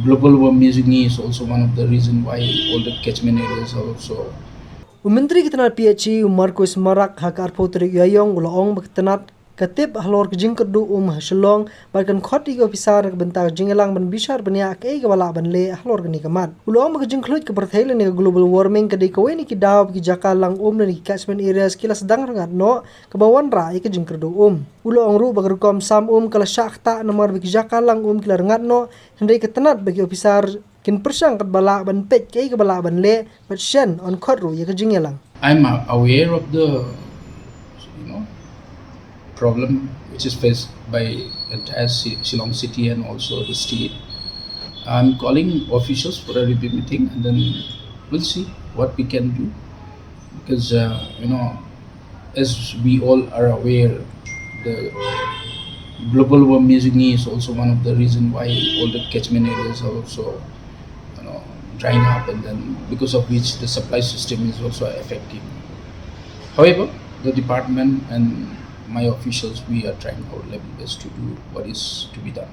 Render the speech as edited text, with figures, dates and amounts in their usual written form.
global warming is also one of the reason why all the catchment areas are also. Menteri Tnad PHC Markus Marak hakar potri yayong ulaong Tnad katip Halor Jingkyrduh Shillong bahkan Khot igo Bishar bentar Jingïalang ban Bishar Bniah ke gawala ban le Halor gani kamat ulaong Jingkyrduh ke perthailan ni global warming ke kaweni ki daw ki Jingkyrduh ni catchment areas kila sedang rangat no kebawan ra ke Jingkyrduh ulaong ru bagrukom sam kala syakta nomor ki Jingkyrduh kila rangat no hendai ke Tnad bagi ofisar kin persang kat bala ban pet ke bala ban le but shen on Khot ru ke Jingïalang. I'm aware of the problem which is faced by entire Shillong city and also the state. I'm calling officials for a review meeting and then we'll see what we can do because as we all are aware, the global warming is also one of the reason why all the catchment areas are also drying up, and then because of which the supply system is also affecting. However, the department and my officials, we are trying our level best to do what is to be done.